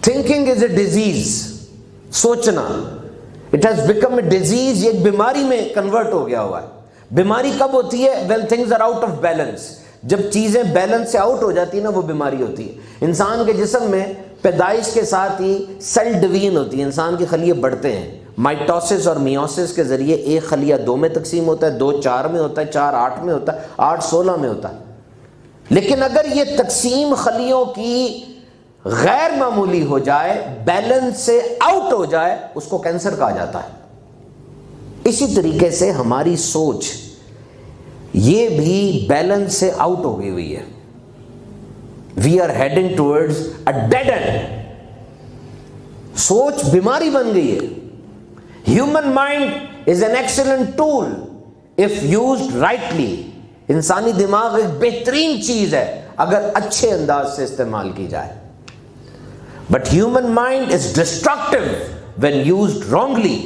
Thinking is a disease, سوچنا، it has become a disease, یہ ایک بیماری میں کنورٹ ہو گیا ہوا ہے۔ بیماری کب ہوتی ہے؟ when things are out of balance، جب چیزیں بیلنس سے آؤٹ ہو جاتی ہیں نا، وہ بیماری ہوتی ہے۔ انسان کے جسم میں پیدائش کے ساتھ ہی سیل ڈویژن ہوتی ہے، انسان کے خلیے بڑھتے ہیں، مائٹوسس اور میوسس کے ذریعے ایک خلیہ 2 میں تقسیم ہوتا ہے، 2 4 میں ہوتا ہے، 4 8 میں ہوتا ہے، 8 16 میں ہوتا ہے۔ لیکن اگر یہ تقسیم خلیوں کی غیر معمولی ہو جائے، بیلنس سے آؤٹ ہو جائے، اس کو کینسر کہا جاتا ہے۔ اسی طریقے سے ہماری سوچ یہ بھی بیلنس سے آؤٹ ہو گئی ہوئی ہے۔ We are heading towards a dead end, سوچ بیماری بن گئی ہے۔ Human mind is an excellent tool if used rightly, انسانی دماغ ایک بہترین چیز ہے اگر اچھے انداز سے استعمال کی جائے، but human mind is destructive when used wrongly,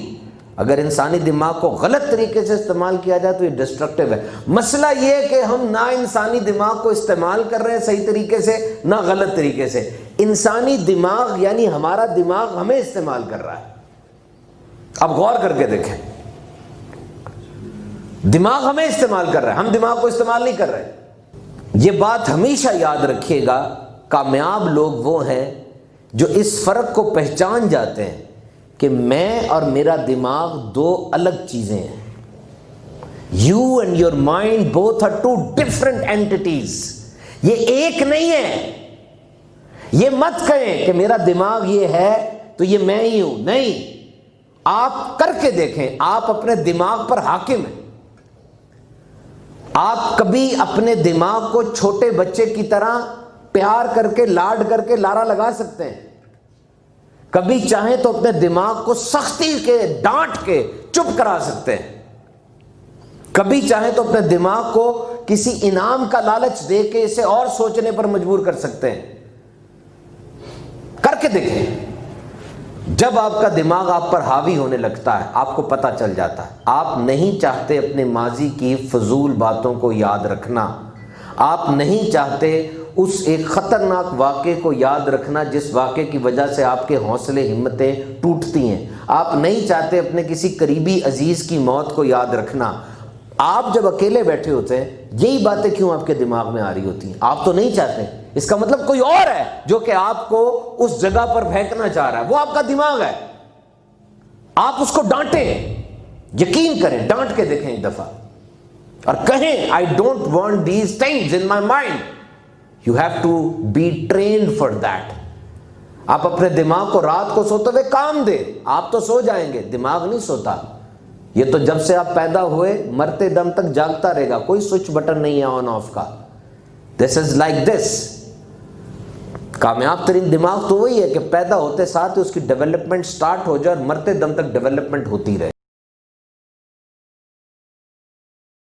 اگر انسانی دماغ کو غلط طریقے سے استعمال کیا جائے تو یہ ڈسٹرکٹیو ہے۔ مسئلہ یہ ہے کہ ہم نہ انسانی دماغ کو استعمال کر رہے ہیں صحیح طریقے سے، نہ غلط طریقے سے۔ انسانی دماغ یعنی ہمارا دماغ ہمیں استعمال کر رہا ہے۔ اب غور کر کے دیکھیں، دماغ ہمیں استعمال کر رہا ہے، ہم دماغ کو استعمال نہیں کر رہے۔ یہ بات ہمیشہ یاد رکھیے گا، کامیاب لوگ وہ ہیں جو اس فرق کو پہچان جاتے ہیں کہ میں اور میرا دماغ 2 الگ چیزیں ہیں۔ You and your mind both are 2 different entities, یہ ایک نہیں ہے۔ یہ مت کہیں کہ میرا دماغ یہ ہے تو یہ میں ہی ہوں، نہیں، آپ کر کے دیکھیں، آپ اپنے دماغ پر حاکم ہیں۔ آپ کبھی اپنے دماغ کو چھوٹے بچے کی طرح پیار کر کے، لاڈ کر کے لارا لگا سکتے ہیں، کبھی چاہیں تو اپنے دماغ کو سختی کے ڈانٹ کے چپ کرا سکتے ہیں، کبھی چاہیں تو اپنے دماغ کو کسی انعام کا لالچ دے کے اسے اور سوچنے پر مجبور کر سکتے ہیں۔ کر کے دیکھیں، جب آپ کا دماغ آپ پر حاوی ہونے لگتا ہے، آپ کو پتہ چل جاتا ہے آپ نہیں چاہتے اپنے ماضی کی فضول باتوں کو یاد رکھنا، آپ نہیں چاہتے اس ایک خطرناک واقعے کو یاد رکھنا جس واقعے کی وجہ سے آپ کے حوصلے ہمتیں ٹوٹتی ہیں، آپ نہیں چاہتے اپنے کسی قریبی عزیز کی موت کو یاد رکھنا۔ آپ جب اکیلے بیٹھے ہوتے ہیں، یہی باتیں کیوں آپ کے دماغ میں آ رہی ہوتی ہیں؟ آپ تو نہیں چاہتے، اس کا مطلب کوئی اور ہے جو کہ آپ کو اس جگہ پر پھینکنا چاہ رہا ہے، وہ آپ کا دماغ ہے۔ آپ اس کو ڈانٹیں، یقین کریں، ڈانٹ کے دیکھیں ایک دفعہ اور کہیں I don't want these things in my mind. You have to be trained for that. آپ اپنے دماغ کو رات کو سوتے ہوئے کام دیں، آپ تو سو جائیں گے، دماغ نہیں سوتا۔ یہ تو جب سے آپ پیدا ہوئے مرتے دم تک جاگتا رہے گا، کوئی سوئچ بٹن نہیں ہے آن آف کا۔ This is like this. کامیاب ترین دماغ تو وہی ہے کہ پیدا ہوتے ساتھ اس کی ڈیولپمنٹ سٹارٹ ہو جائے اور مرتے دم تک ڈیولپمنٹ ہوتی رہے۔